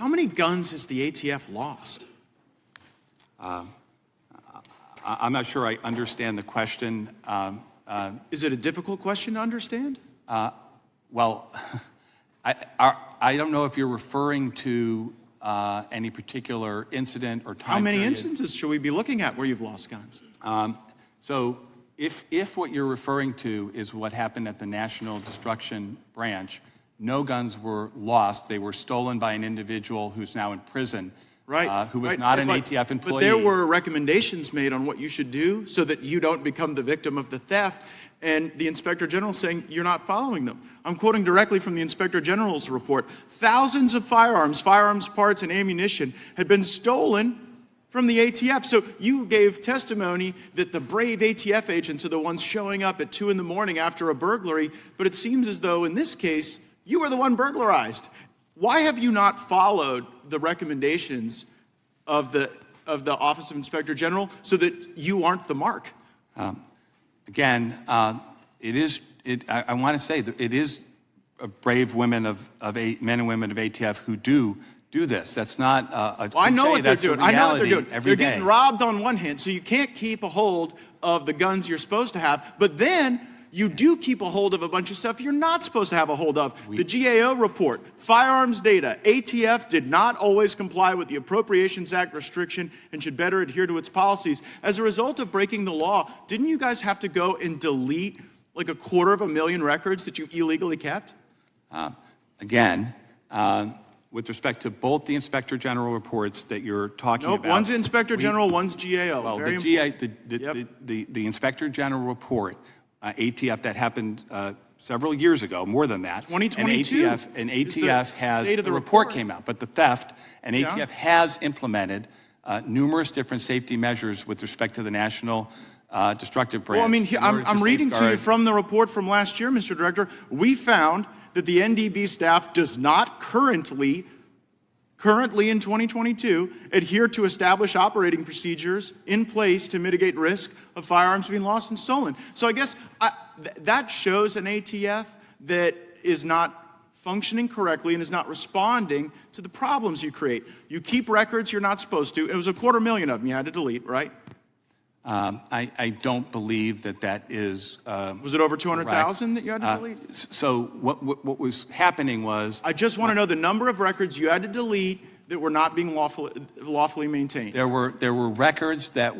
How many guns has the ATF lost? I'm not sure I understand the question. Is it a difficult question to understand? Well, I don't know if you're referring to any particular incident or time How many period. instances should we be looking at where you've lost guns? So if what you're referring to is what happened at the National Destruction Branch, no guns were lost. They were stolen by an individual who's now in prison, Right. who was not an ATF employee. But there were recommendations made on what you should do so that you don't become the victim of the theft, and the Inspector General saying you're not following them. I'm quoting directly from the Inspector General's report. Thousands of firearms parts, and ammunition had been stolen from the ATF. So you gave testimony that the brave ATF agents are the ones showing up at 2 in the morning after a burglary, but it seems as though in this case, you were the one burglarized. Why have you not followed the recommendations of the Office of Inspector General so that you aren't the mark? Again, I want to say that it is brave women men and women of ATF who do this. That's not a I know what they're doing. I know what they're doing. They're getting robbed on one hand, so you can't keep a hold of the guns you're supposed to have. But then you do keep a hold of a bunch of stuff you're not supposed to have a hold of. The GAO report, firearms data, ATF did not always comply with the Appropriations Act restriction and should better adhere to its policies. As a result of breaking the law, didn't you guys have to go and delete like 250,000 records that you illegally kept? Again, with respect to both the Inspector General reports that you're talking about. One's Inspector General, one's GAO. Well, the Inspector General report, ATF, that happened several years ago, more than that. 2022. And ATF has, the report came out, but the theft, and ATF has implemented numerous different safety measures with respect to the National Destructive Branch. Well, I mean, I'm reading to you from the report from last year, Mr. Director. We found that the NDB staff does not currently in 2022, adhere to established operating procedures in place to mitigate risk of firearms being lost and stolen. So I guess that shows an ATF that is not functioning correctly and is not responding to the problems you create. You keep records you're not supposed to. It was 250,000 of them you had to delete, right? I don't believe that is. Was it over 200,000 that you had to delete? So what was happening was. I just want to know the number of records you had to delete that were not being lawfully maintained. There were records that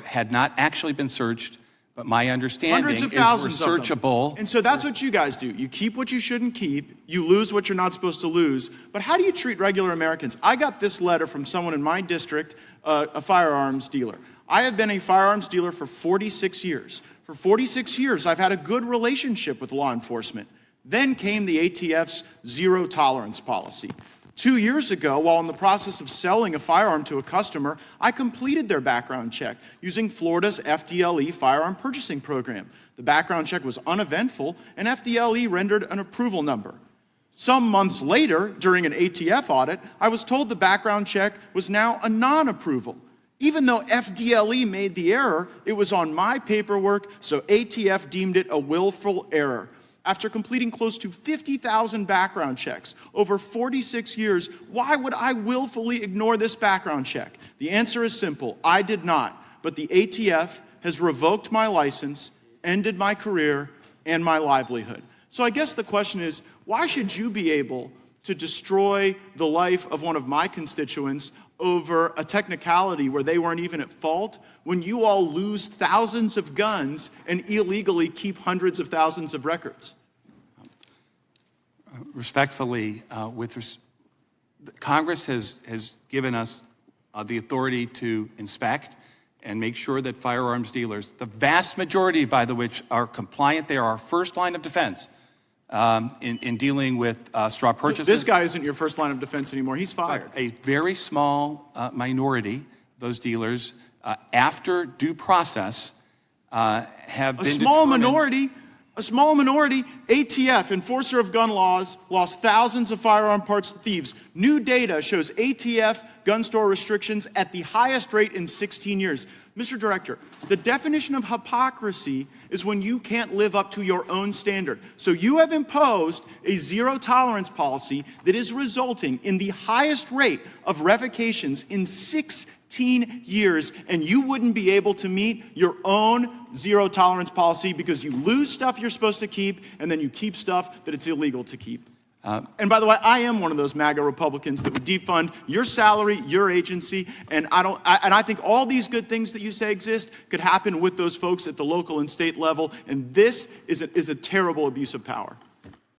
had not actually been searched, but my understanding hundreds of thousands is were searchable. And so that's what you guys do. You keep what you shouldn't keep. You lose what you're not supposed to lose. But how do you treat regular Americans? I got this letter from someone in my district, a firearms dealer. I have been a firearms dealer for 46 years. For 46 years, I've had a good relationship with law enforcement. Then came the ATF's zero tolerance policy. 2 years ago, while in the process of selling a firearm to a customer, I completed their background check using Florida's FDLE firearm purchasing program. The background check was uneventful, and FDLE rendered an approval number. Some months later, during an ATF audit, I was told the background check was now a non-approval. Even though FDLE made the error, it was on my paperwork, so ATF deemed it a willful error. After completing close to 50,000 background checks over 46 years, why would I willfully ignore this background check? The answer is simple. I did not, but the ATF has revoked my license, ended my career, and my livelihood. So I guess the question is, why should you be able to destroy the life of one of my constituents over a technicality where they weren't even at fault, when you all lose thousands of guns and illegally keep hundreds of thousands of records? Respectfully, Congress has given us the authority to inspect and make sure that firearms dealers, the vast majority by which are compliant, they are our first line of defense in dealing with straw purchases. This guy isn't your first line of defense anymore. He's fired. A very small minority, those dealers, after due process, have been a A small minority, ATF, enforcer of gun laws, lost thousands of firearm parts to thieves. New data shows ATF gun store restrictions at the highest rate in 16 years. Mr. Director, the definition of hypocrisy is when you can't live up to your own standard. So you have imposed a zero tolerance policy that is resulting in the highest rate of revocations in 16 years, and you wouldn't be able to meet your own zero tolerance policy because you lose stuff you're supposed to keep, and then you keep stuff that it's illegal to keep. And by the way, I am one of those MAGA Republicans that would defund your salary, your agency, and I think all these good things that you say exist could happen with those folks at the local and state level, and this is a terrible abuse of power.